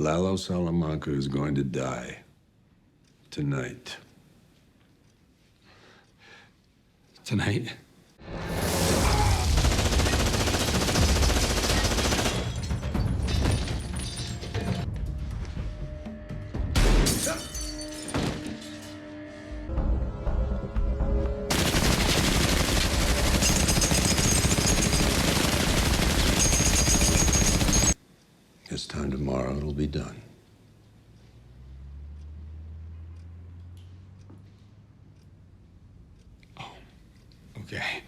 Lalo Salamanca is going to die tonight. Tonight? This time tomorrow, it'll be done. Oh, okay.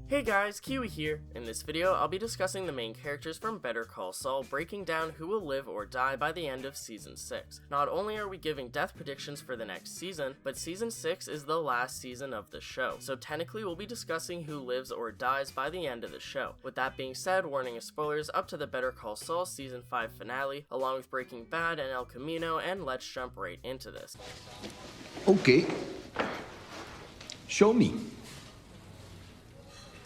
Hey guys, Kiwi here. In this video, I'll be discussing the main characters from Better Call Saul, breaking down who will live or die by the end of Season 6. Not only are we giving death predictions for the next season, but Season 6 is the last season of the show, so technically we'll be discussing who lives or dies by the end of the show. With that being said, warning of spoilers up to the Better Call Saul Season 5 finale, along with Breaking Bad and El Camino, and let's jump right into this. Okay. Show me.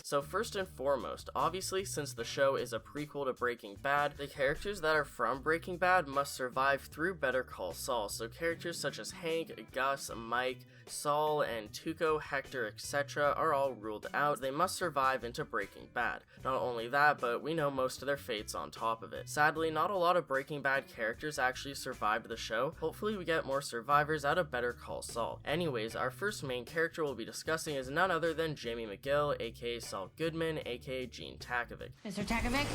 So first and foremost, obviously since the show is a prequel to Breaking Bad, the characters that are from Breaking Bad must survive through Better Call Saul, so characters such as Hank, Gus, Mike, Saul, and Tuco, Hector, etc. are all ruled out. They must survive into Breaking Bad. Not only that, but we know most of their fates on top of it. Sadly, not a lot of Breaking Bad characters actually survived the show. Hopefully we get more survivors out of Better Call Saul. Anyways, our first main character we'll be discussing is none other than Jimmy McGill, aka Saul Goodman, aka Gene Takovic. Mr. Takovic?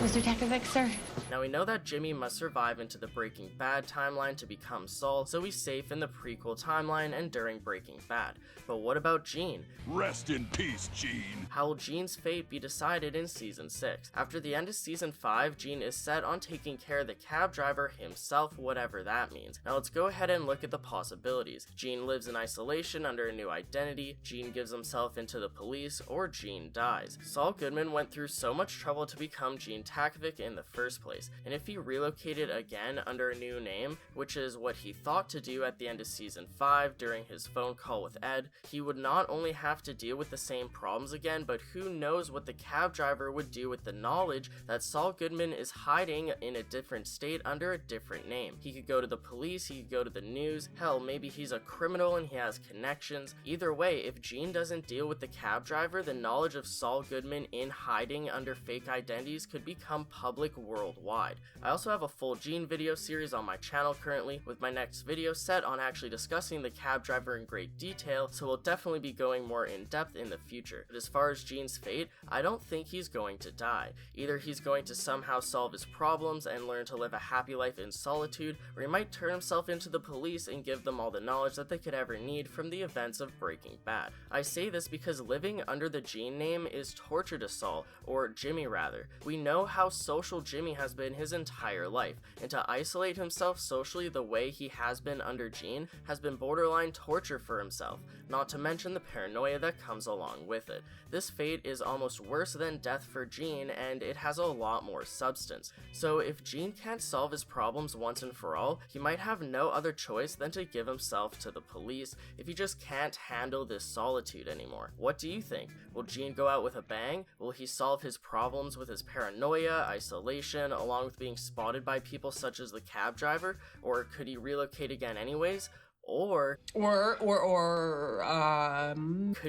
Mr. Takovic, sir? Now we know that Jimmy must survive into the Breaking Bad timeline to become Saul, so he's safe in the prequel timeline and during Breaking Bad. But what about Gene? Rest in peace, Gene. How will Gene's fate be decided in Season 6? After the end of Season 5, Gene is set on taking care of the cab driver himself, whatever that means. Now let's go ahead and look at the possibilities. Gene lives in isolation under a new identity, Gene gives himself into the police, or Gene dies. Saul Goodman went through so much trouble to become Gene Takovic in the first place, and if he relocated again under a new name, which is what he thought to do at the end of Season 5 during his phone call with Ed, he would not only have to deal with the same problems again, but who knows what the cab driver would do with the knowledge that Saul Goodman is hiding in a different state under a different name. He could go to the police, he could go to the news, hell, maybe he's a criminal and he has connections. Either way, if Gene doesn't deal with the cab driver, the knowledge of Saul Goodman in hiding under fake identities could become public worldwide. I also have a full Gene video series on my channel currently, with my next video set on actually discussing the cab driver in great detail, so we'll definitely be going more in depth in the future. But as far as Gene's fate, I don't think he's going to die. Either he's going to somehow solve his problems and learn to live a happy life in solitude, or he might turn himself into the police and give them all the knowledge that they could ever need from the events of Breaking Bad. I say this because living under the Gene name is torture to Saul, or Jimmy rather. We know how social Jimmy has been his entire life, and to isolate himself socially the way he has been under Gene has been borderline torture for himself, not to mention the paranoia that comes along with it. This fate is almost worse than death for Gene, and it has a lot more substance. So if Gene can't solve his problems once and for all, he might have no other choice than to give himself to the police if he just can't handle this solitude anymore. What do you think? Will Gene go out with a bang? Will he solve his problems with his paranoia, isolation, along with being spotted by people such as the cab driver? Or could he relocate again anyways? Or could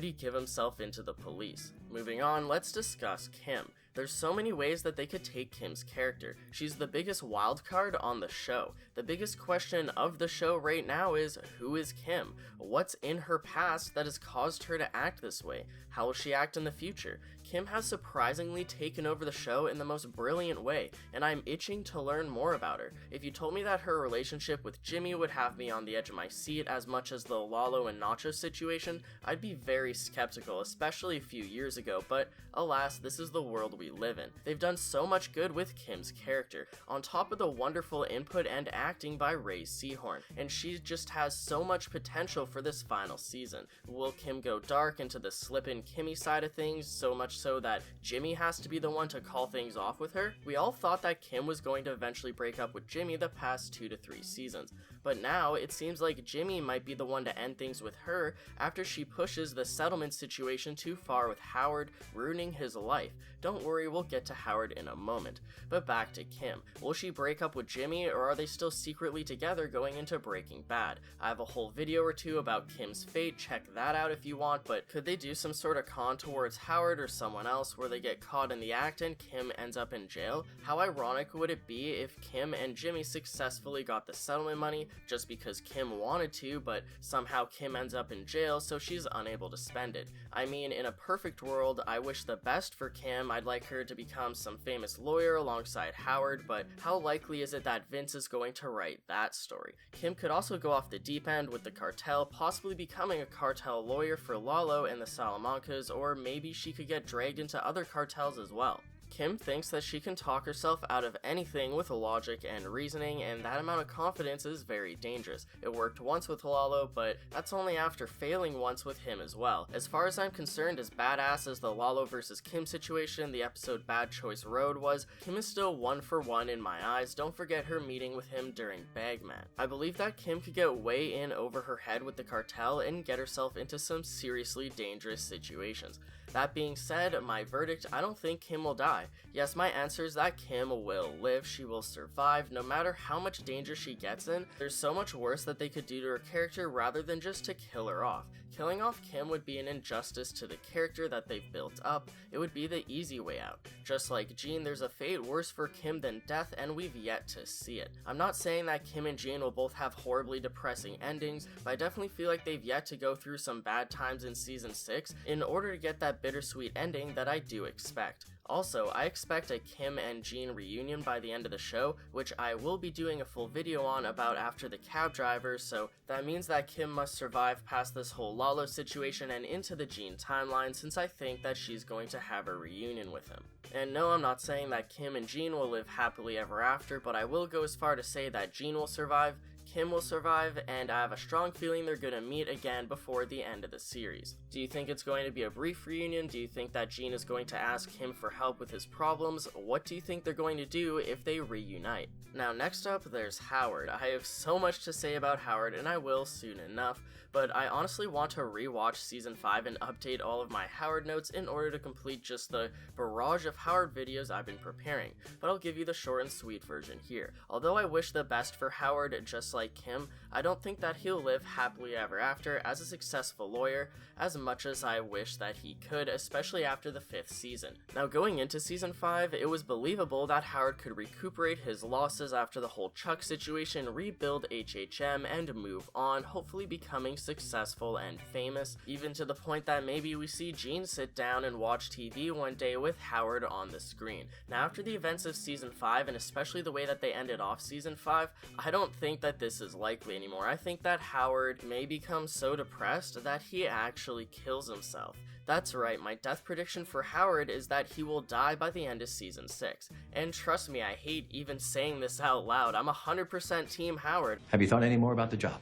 he give himself into the police? Moving on, let's discuss Kim. There's so many ways that they could take Kim's character. She's the biggest wild card on the show. The biggest question of the show right now is, who is Kim? What's in her past that has caused her to act this way? How will she act in the future? Kim has surprisingly taken over the show in the most brilliant way, and I'm itching to learn more about her. If you told me that her relationship with Jimmy would have me on the edge of my seat as much as the Lalo and Nacho situation, I'd be very skeptical, especially a few years ago, but alas, this is the world we live in. They've done so much good with Kim's character, on top of the wonderful input and acting by Ray Seahorn, and she just has so much potential for this final season. Will Kim go dark into the slip-in Kimmy side of things, so much so that Jimmy has to be the one to call things off with her? We all thought that Kim was going to eventually break up with Jimmy the past 2 to 3 seasons, but now it seems like Jimmy might be the one to end things with her after she pushes the settlement situation too far with Howard, ruining his life. Don't worry, we'll get to Howard in a moment. But back to Kim. Will she break up with Jimmy, or are they still secretly together going into Breaking Bad? I have a whole video or two about Kim's fate, check that out if you want, but could they do some sort of con towards Howard or someone else where they get caught in the act and Kim ends up in jail? How ironic would it be if Kim and Jimmy successfully got the settlement money just because Kim wanted to, but somehow Kim ends up in jail so she's unable to spend it? I mean, in a perfect world, I wish the best for Kim. I'd like her to become some famous lawyer alongside Howard, but how likely is it that Vince is going to write that story? Kim could also go off the deep end with the cartel, possibly becoming a cartel lawyer for Lalo and the Salamancas, or maybe she could get dragged into other cartels as well. Kim thinks that she can talk herself out of anything with logic and reasoning, and that amount of confidence is very dangerous. It worked once with Lalo, but that's only after failing once with him as well. As far as I'm concerned, as badass as the Lalo versus Kim situation the episode Bad Choice Road was, Kim is still 1 for 1 in my eyes. Don't forget her meeting with him during Bagman. I believe that Kim could get way in over her head with the cartel and get herself into some seriously dangerous situations. That being said, my verdict, I don't think Kim will die. Yes, my answer is that Kim will live, she will survive, no matter how much danger she gets in. There's so much worse that they could do to her character rather than just to kill her off. Killing off Kim would be an injustice to the character that they've built up. It would be the easy way out. Just like Gene, there's a fate worse for Kim than death, and we've yet to see it. I'm not saying that Kim and Gene will both have horribly depressing endings, but I definitely feel like they've yet to go through some bad times in season 6 in order to get that bittersweet ending that I do expect. Also, I expect a Kim and Gene reunion by the end of the show, which I will be doing a full video on about after the cab driver, so that means that Kim must survive past this whole Lalo situation and into the Gene timeline, since I think that she's going to have a reunion with him. And no, I'm not saying that Kim and Gene will live happily ever after, but I will go as far to say that Gene will survive, Kim will survive, and I have a strong feeling they're gonna meet again before the end of the series. Do you think it's going to be a brief reunion? Do you think that Gene is going to ask him for help with his problems? What do you think they're going to do if they reunite? Now, next up, there's Howard. I have so much to say about Howard, and I will soon enough, but I honestly want to rewatch season 5 and update all of my Howard notes in order to complete just the barrage of Howard videos I've been preparing, but I'll give you the short and sweet version here. Although I wish the best for Howard, just like Kim, I don't think that he'll live happily ever after as a successful lawyer, as much as I wish that he could, especially after the 5th season. Now, going into season 5, it was believable that Howard could recuperate his losses after the whole Chuck situation, rebuild HHM, and move on, hopefully becoming successful and famous, even to the point that maybe we see Gene sit down and watch TV one day with Howard on the screen. Now, after the events of season 5, and especially the way that they ended off season 5, I don't think that this is likely anymore. I think that Howard may become so depressed that he actually kills himself. That's right, my death prediction for Howard is that he will die by the end of season 6. And trust me, I hate even saying this out loud. I'm 100% Team Howard. Have you thought any more about the job?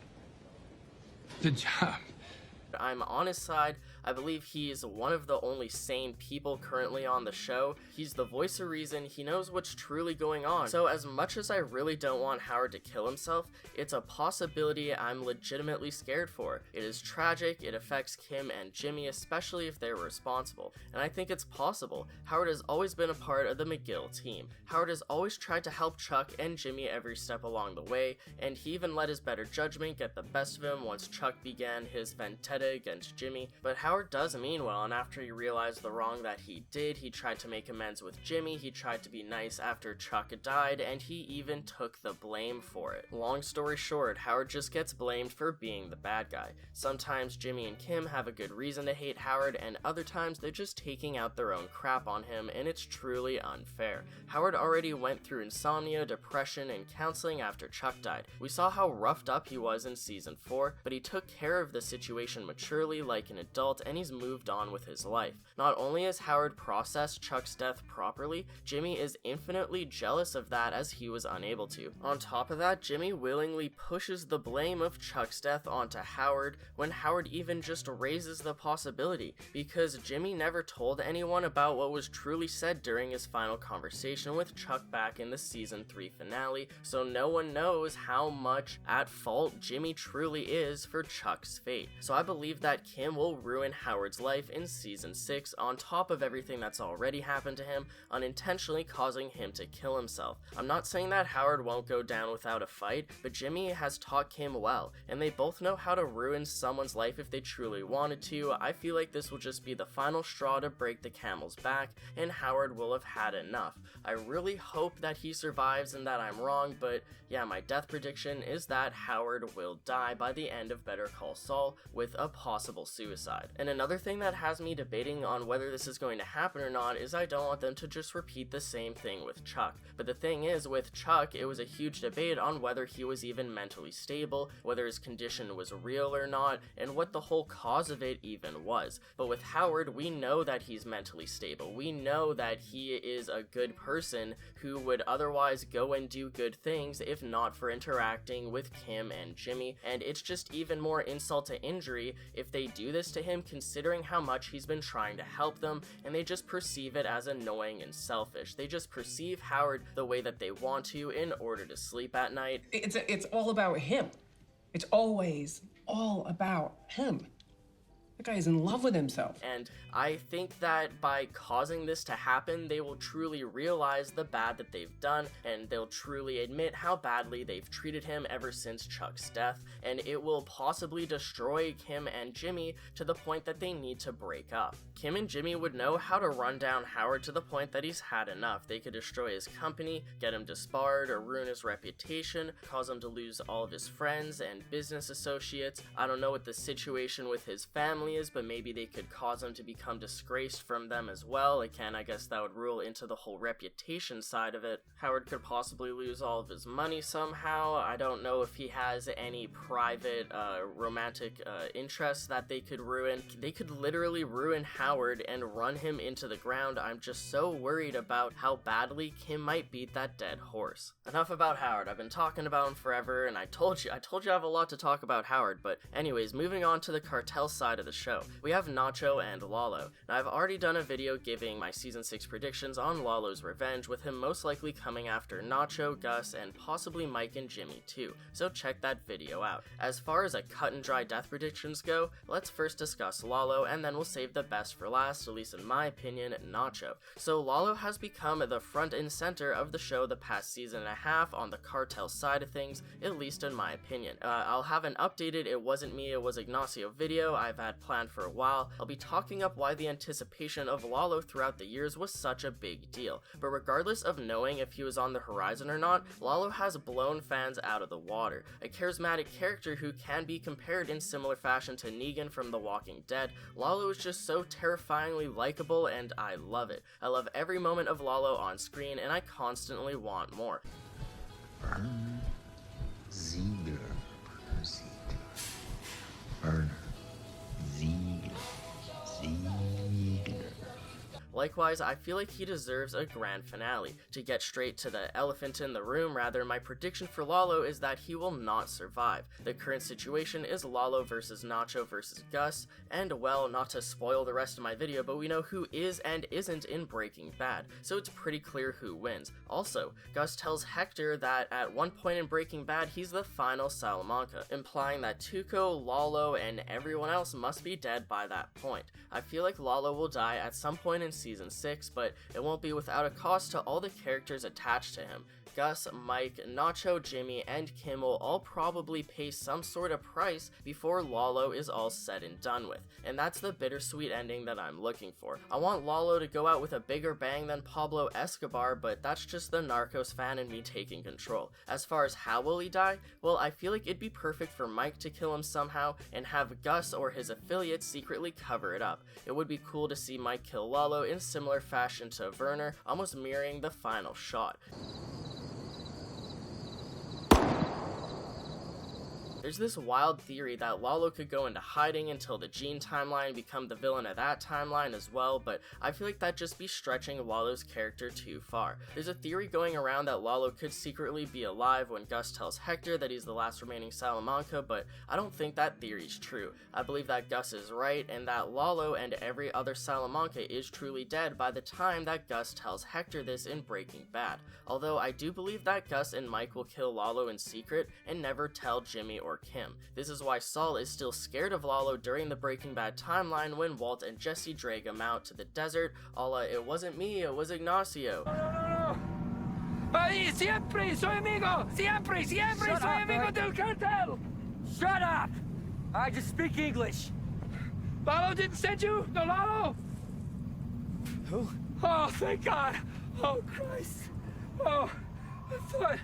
The job. I'm on his side. I believe he's one of the only sane people currently on the show. He's the voice of reason. He knows what's truly going on. So as much as I really don't want Howard to kill himself, it's a possibility I'm legitimately scared for. It is tragic. It affects Kim and Jimmy, especially if they're responsible. And I think it's possible. Howard has always been a part of the McGill team. Howard has always tried to help Chuck and Jimmy every step along the way, and he even let his better judgment get the best of him once Chuck began his vendetta against Jimmy. But Howard does mean well, and after he realized the wrong that he did, he tried to make amends with Jimmy, he tried to be nice after Chuck died, and he even took the blame for it. Long story short, Howard just gets blamed for being the bad guy. Sometimes Jimmy and Kim have a good reason to hate Howard, and other times they're just taking out their own crap on him, and it's truly unfair. Howard already went through insomnia, depression, and counseling after Chuck died. We saw how roughed up he was in season 4, but he took care of the situation maturely like an adult, and he's moved on with his life. Not only has Howard processed Chuck's death properly, Jimmy is infinitely jealous of that as he was unable to. On top of that, Jimmy willingly pushes the blame of Chuck's death onto Howard when Howard even just raises the possibility, because Jimmy never told anyone about what was truly said during his final conversation with Chuck back in the season 3 finale, so no one knows how much at fault Jimmy truly is for Chuck's fate. So I believe that Kim will ruin Howard's life in season 6 on top of everything that's already happened to him, unintentionally causing him to kill himself. I'm not saying that Howard won't go down without a fight, but Jimmy has taught Kim well, and they both know how to ruin someone's life if they truly wanted to. I feel like this will just be the final straw to break the camel's back, and Howard will have had enough. I really hope that he survives and that I'm wrong, but yeah, my death prediction is that Howard will die by the end of Better Call Saul with a possible suicide. And another thing that has me debating on whether this is going to happen or not is I don't want them to just repeat the same thing with Chuck. But the thing is, with Chuck, it was a huge debate on whether he was even mentally stable, whether his condition was real or not, and what the whole cause of it even was. But with Howard, we know that he's mentally stable. We know that he is a good person who would otherwise go and do good things if not for interacting with Kim and Jimmy, and it's just even more insult to injury if they do this to him, considering how much he's been trying to help them, and they just perceive it as annoying and selfish. They just perceive Howard the way that they want to in order to sleep at night. It's all about him. It's always all about him. The guy is in love with himself. And I think that by causing this to happen, they will truly realize the bad that they've done, and they'll truly admit how badly they've treated him ever since Chuck's death, and it will possibly destroy Kim and Jimmy to the point that they need to break up. Kim and Jimmy would know how to run down Howard to the point that he's had enough. They could destroy his company, get him disbarred, or ruin his reputation, cause him to lose all of his friends and business associates. I don't know what the situation with his family is, but maybe they could cause him to become disgraced from them as well. Again, I guess that would rule into the whole reputation side of it. Howard could possibly lose all of his money somehow. I don't know if he has any private romantic interests that they could ruin. They could literally ruin Howard and run him into the ground. I'm just so worried about how badly Kim might beat that dead horse. Enough about Howard. I've been talking about him forever, and I told you I have a lot to talk about Howard, but anyways, moving on to the cartel side of the show. We have Nacho and Lalo. Now, I've already done a video giving my season 6 predictions on Lalo's revenge, with him most likely coming after Nacho, Gus, and possibly Mike and Jimmy too, so check that video out. As far as a cut and dry death predictions go, let's first discuss Lalo, and then we'll save the best for last, at least in my opinion, Nacho. So Lalo has become the front and center of the show the past season and a half on the cartel side of things, at least in my opinion. I'll have an updated It Wasn't Me, It Was Ignacio video I've had planned for a while. I'll be talking up why the anticipation of Lalo throughout the years was such a big deal. But regardless of knowing if he was on the horizon or not, Lalo has blown fans out of the water. A charismatic character who can be compared in similar fashion to Negan from The Walking Dead, Lalo is just so terrifyingly likable, and I love it. I love every moment of Lalo on screen, and I constantly want more. Ziegler, Werner Ziegler. Likewise, I feel like he deserves a grand finale. To get straight to the elephant in the room, rather, my prediction for Lalo is that he will not survive. The current situation is Lalo versus Nacho versus Gus, and well, not to spoil the rest of my video, but we know who is and isn't in Breaking Bad, so it's pretty clear who wins. Also, Gus tells Hector that at one point in Breaking Bad, he's the final Salamanca, implying that Tuco, Lalo, and everyone else must be dead by that point. I feel like Lalo will die at some point in season 6, but it won't be without a cost to all the characters attached to him. Gus, Mike, Nacho, Jimmy, and Kim will all probably pay some sort of price before Lalo is all said and done with, and that's the bittersweet ending that I'm looking for. I want Lalo to go out with a bigger bang than Pablo Escobar, but that's just the Narcos fan in me taking control. As far as how will he die, well, I feel like it'd be perfect for Mike to kill him somehow and have Gus or his affiliates secretly cover it up. It would be cool to see Mike kill Lalo in similar fashion to Werner, almost mirroring the final shot. There's this wild theory that Lalo could go into hiding until the Gene timeline and become the villain of that timeline as well, but I feel like that'd just be stretching Lalo's character too far. There's a theory going around that Lalo could secretly be alive when Gus tells Hector that he's the last remaining Salamanca, but I don't think that theory's true. I believe that Gus is right, and that Lalo and every other Salamanca is truly dead by the time that Gus tells Hector this in Breaking Bad. Although I do believe that Gus and Mike will kill Lalo in secret and never tell Jimmy or Kim. This is why Saul is still scared of Lalo during the Breaking Bad timeline when Walt and Jesse drag him out to the desert, a la "it wasn't me, it was Ignacio." Siempre soy amigo! Siempre soy amigo del cartel! Shut up! I just speak English. Lalo didn't send you? No, Lalo? Who? Oh, thank God! Oh, Christ! Oh, I thought...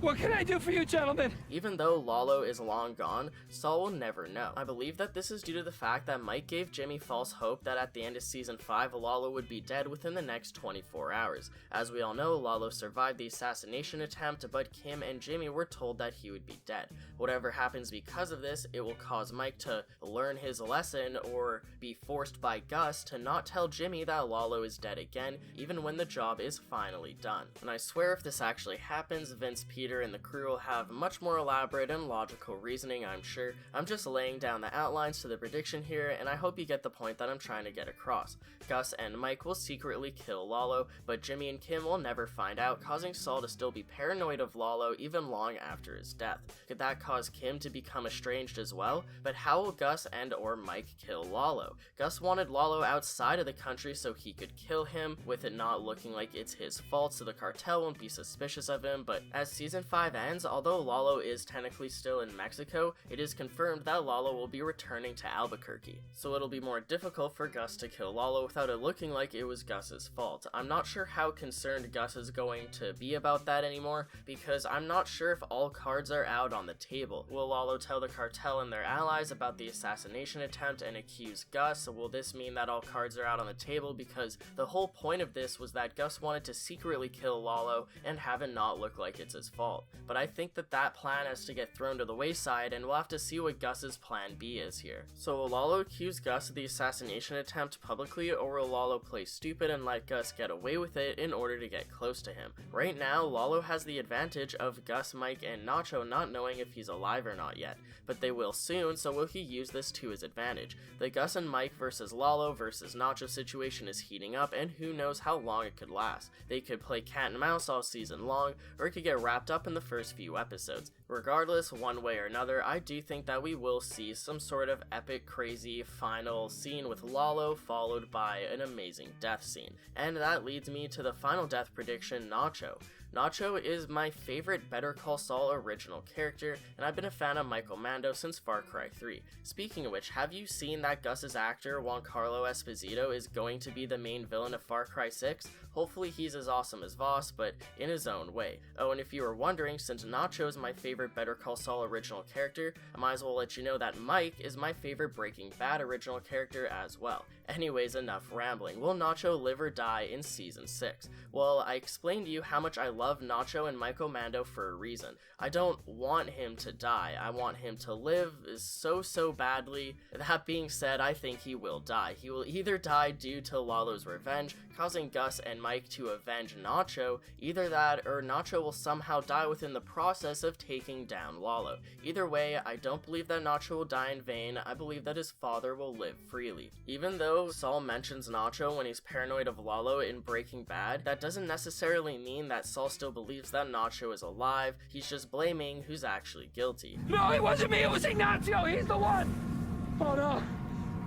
What can I do for you, gentlemen? Even though Lalo is long gone, Saul will never know. I believe that this is due to the fact that Mike gave Jimmy false hope that at the end of season 5, Lalo would be dead within the next 24 hours. As we all know, Lalo survived the assassination attempt, but Kim and Jimmy were told that he would be dead. Whatever happens because of this, it will cause Mike to learn his lesson or be forced by Gus to not tell Jimmy that Lalo is dead again, even when the job is finally done. And I swear if this actually happens, Vince, Peter, and the crew will have much more elaborate and logical reasoning, I'm sure. I'm just laying down the outlines to the prediction here, and I hope you get the point that I'm trying to get across. Gus and Mike will secretly kill Lalo, but Jimmy and Kim will never find out, causing Saul to still be paranoid of Lalo even long after his death. Could that cause Kim to become estranged as well? But how will Gus and or Mike kill Lalo? Gus wanted Lalo outside of the country so he could kill him, with it not looking like it's his fault so the cartel won't be suspicious of him, but as season 5 ends, although Lalo is technically still in Mexico, it is confirmed that Lalo will be returning to Albuquerque. So it'll be more difficult for Gus to kill Lalo without it looking like it was Gus's fault. I'm not sure how concerned Gus is going to be about that anymore, because I'm not sure if all cards are out on the table. Will Lalo tell the cartel and their allies about the assassination attempt and accuse Gus? Will this mean that all cards are out on the table because the whole point of this was that Gus wanted to secretly kill Lalo and have it not look like it's his fault? But I think that plan has to get thrown to the wayside, and we'll have to see what Gus's plan B is here. So will Lalo accuse Gus of the assassination attempt publicly, or will Lalo play stupid and let Gus get away with it in order to get close to him? Right now, Lalo has the advantage of Gus, Mike, and Nacho not knowing if he's alive or not yet, but they will soon, so will he use this to his advantage? The Gus and Mike versus Lalo versus Nacho situation is heating up, and who knows how long it could last. They could play cat and mouse all season long, or it could get wrapped up in the first few episodes. Regardless, one way or another, I do think that we will see some sort of epic, crazy final scene with Lalo followed by an amazing death scene. And that leads me to the final death prediction, Nacho. Nacho is my favorite Better Call Saul original character, and I've been a fan of Michael Mando since Far Cry 3. Speaking of which, have you seen that Gus's actor, Giancarlo Esposito, is going to be the main villain of Far Cry 6? Hopefully he's as awesome as Voss, but in his own way. Oh, and if you were wondering, since Nacho is my favorite Better Call Saul original character, I might as well let you know that Mike is my favorite Breaking Bad original character as well. Anyways, enough rambling. Will Nacho live or die in season 6? Well, I explained to you how much I love Nacho and Michael Mando for a reason. I don't want him to die. I want him to live so badly. That being said, I think he will die. He will either die due to Lalo's revenge, causing Gus and Mike to avenge Nacho, either that or Nacho will somehow die within the process of taking down Lalo. Either way, I don't believe that Nacho will die in vain. I believe that his father will live freely. Even though Saul mentions Nacho when he's paranoid of Lalo in Breaking Bad, that doesn't necessarily mean that Saul still believes that Nacho is alive. He's just blaming who's actually guilty. No, it wasn't me, it was Ignacio! He's the one! Oh no!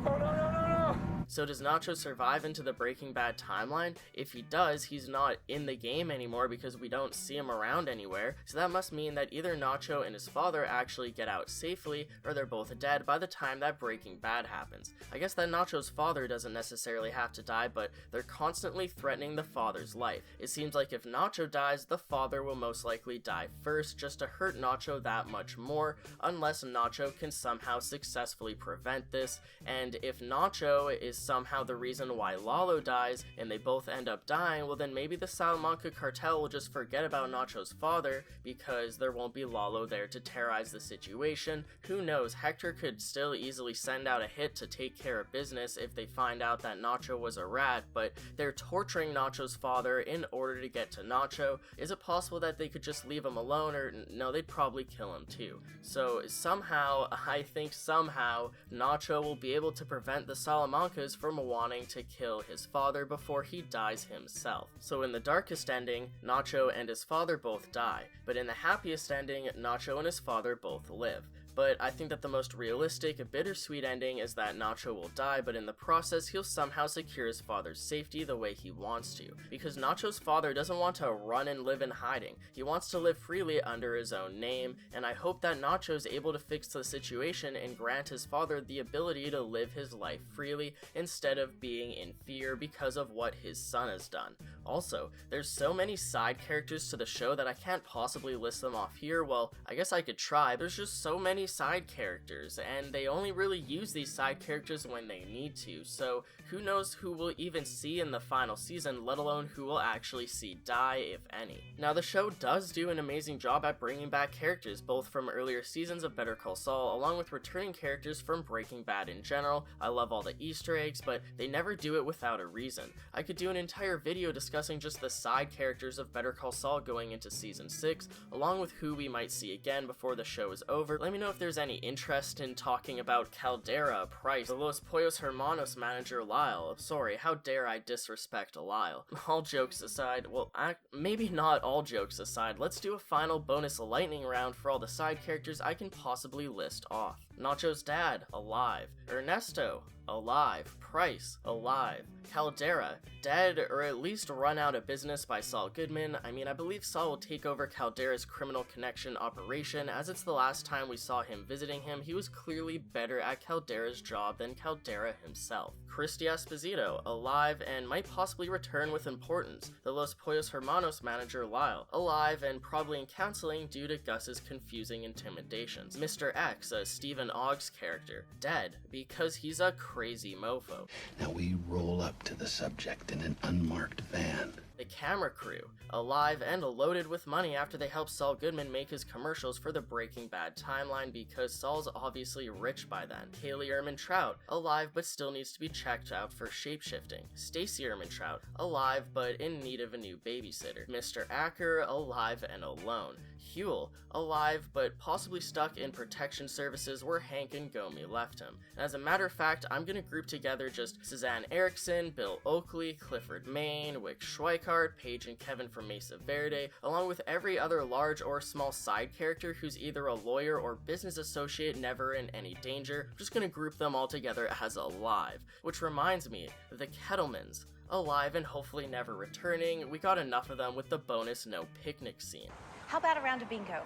Oh no! So does Nacho survive into the Breaking Bad timeline? If he does, he's not in the game anymore because we don't see him around anywhere, so that must mean that either Nacho and his father actually get out safely, or they're both dead by the time that Breaking Bad happens. I guess that Nacho's father doesn't necessarily have to die, but they're constantly threatening the father's life. It seems like if Nacho dies, the father will most likely die first, just to hurt Nacho that much more, unless Nacho can somehow successfully prevent this, and if Nacho is is somehow the reason why Lalo dies, and they both end up dying, well then maybe the Salamanca cartel will just forget about Nacho's father because there won't be Lalo there to terrorize the situation. Who knows, Hector could still easily send out a hit to take care of business if they find out that Nacho was a rat, but they're torturing Nacho's father in order to get to Nacho. Is it possible that they could just leave him alone, or no, they'd probably kill him too. So somehow, I think somehow, Nacho will be able to prevent the Salamancas from wanting to kill his father before he dies himself. So in the darkest ending, Nacho and his father both die, but in the happiest ending, Nacho and his father both live. But I think that the most realistic, bittersweet ending is that Nacho will die, but in the process, he'll somehow secure his father's safety the way he wants to. Because Nacho's father doesn't want to run and live in hiding. He wants to live freely under his own name, and I hope that Nacho's able to fix the situation and grant his father the ability to live his life freely instead of being in fear because of what his son has done. Also, there's so many side characters to the show that I can't possibly list them off here. Well, I guess I could try. There's just so many side characters, and they only really use these side characters when they need to, so who knows who we'll even see in the final season, let alone who we'll actually see die, if any. Now, the show does do an amazing job at bringing back characters, both from earlier seasons of Better Call Saul, along with returning characters from Breaking Bad in general. I love all the Easter eggs, but they never do it without a reason. I could do an entire video discussing just the side characters of Better Call Saul going into Season 6, along with who we might see again before the show is over. Let me know if there's any interest in talking about Caldera, Price, the Los Pollos Hermanos manager Lyle. Sorry, how dare I disrespect Lyle. All jokes aside, well, maybe not all jokes aside, let's do a final bonus lightning round for all the side characters I can possibly list off. Nacho's dad, alive. Ernesto, alive. Price, alive. Caldera, dead or at least run out of business by Saul Goodman. I mean, I believe Saul will take over Caldera's criminal connection operation, as it's the last time we saw him visiting him. He was clearly better at Caldera's job than Caldera himself. Christy Esposito, alive and might possibly return with importance. The Los Pollos Hermanos manager Lyle, alive and probably in counseling due to Gus's confusing intimidations. Mr. X, a Stephen Ogg's character, dead because he's a crazy mofo. Now we roll up to the subject in an unmarked van. The camera crew, alive and loaded with money after they helped Saul Goodman make his commercials for the Breaking Bad timeline because Saul's obviously rich by then. Haley Ehrman-Trout, alive but still needs to be checked out for shapeshifting. Stacey Ehrman-Trout, alive but in need of a new babysitter. Mr. Acker, alive and alone. Huel, alive but possibly stuck in protection services where Hank and Gomi left him. And as a matter of fact, I'm gonna group together just Suzanne Erickson, Bill Oakley, Clifford Main, Wick Schweikart, Paige and Kevin from Mesa Verde, along with every other large or small side character who's either a lawyer or business associate never in any danger. I'm just gonna group them all together as alive. Which reminds me, the Kettlemans, alive and hopefully never returning. We got enough of them with the bonus no picnic scene. How about a round of bingo?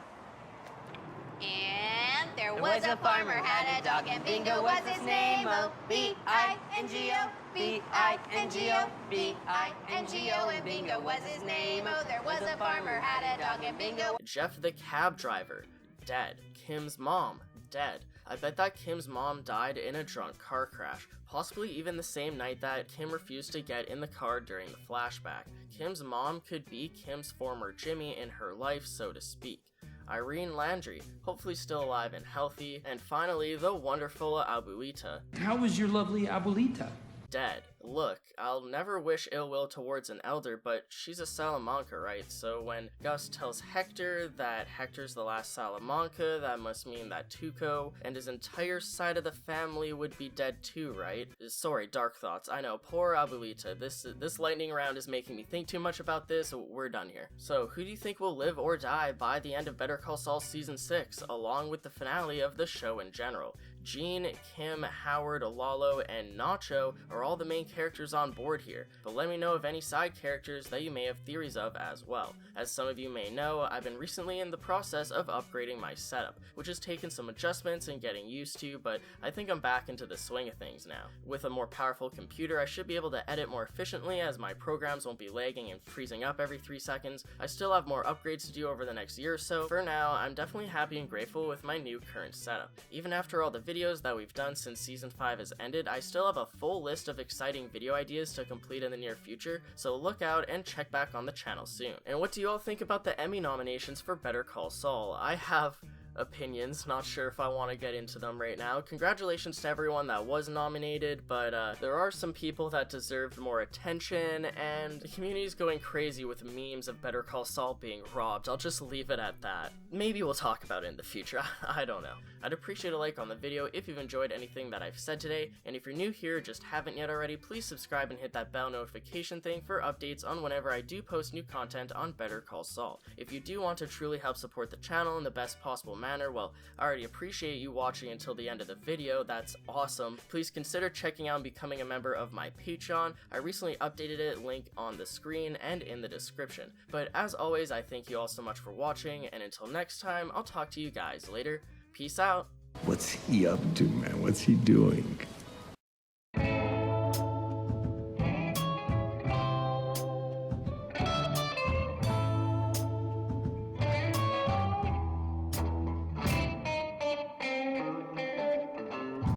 And there was a farmer had a dog, and Bingo was his name. Oh, B-I-N-G-O, B-I-N-G-O, B-I-N-G-O, and Bingo was his name. Oh, there was a farmer had a dog, and Bingo. Jeff the cab driver, dead. Kim's mom, dead. I bet that Kim's mom died in a drunk car crash, possibly even the same night that Kim refused to get in the car during the flashback. Kim's mom could be Kim's former Jimmy in her life, so to speak. Irene Landry, hopefully still alive and healthy. And finally, the wonderful Abuelita. How was your lovely Abuelita? Dead. Look, I'll never wish ill will towards an elder, but she's a Salamanca, right? So when Gus tells Hector that Hector's the last Salamanca, that must mean that Tuco and his entire side of the family would be dead too, right? Sorry, dark thoughts. I know, poor Abuelita. This lightning round is making me think too much about this. We're done here. So who do you think will live or die by the end of Better Call Saul Season 6, along with the finale of the show in general? Gene, Kim, Howard, Lalo, and Nacho are all the main characters on board here, but let me know of any side characters that you may have theories of as well. As some of you may know, I've been recently in the process of upgrading my setup, which has taken some adjustments and getting used to, but I think I'm back into the swing of things now. With a more powerful computer, I should be able to edit more efficiently as my programs won't be lagging and freezing up every 3 seconds. I still have more upgrades to do over the next year or so. For now, I'm definitely happy and grateful with my new current setup. Even after all the videos that we've done since season 5 has ended, I still have a full list of exciting video ideas to complete in the near future, so look out and check back on the channel soon. And what do you all think about the Emmy nominations for Better Call Saul? I have opinions, not sure if I want to get into them right now. Congratulations to everyone that was nominated, but there are some people that deserved more attention, and the community's going crazy with memes of Better Call Saul being robbed. I'll just leave it at that. Maybe we'll talk about it in the future, I don't know. I'd appreciate a like on the video if you've enjoyed anything that I've said today, and if you're new here, just haven't yet already, please subscribe and hit that bell notification thing for updates on whenever I do post new content on Better Call Saul. If you do want to truly help support the channel in the best possible manner, well, I already appreciate you watching until the end of the video, that's awesome. Please consider checking out and becoming a member of my Patreon. I recently updated it, link on the screen and in the description. But as always, I thank you all so much for watching, and until next time, I'll talk to you guys later. Peace out. What's he up to, man? What's he doing?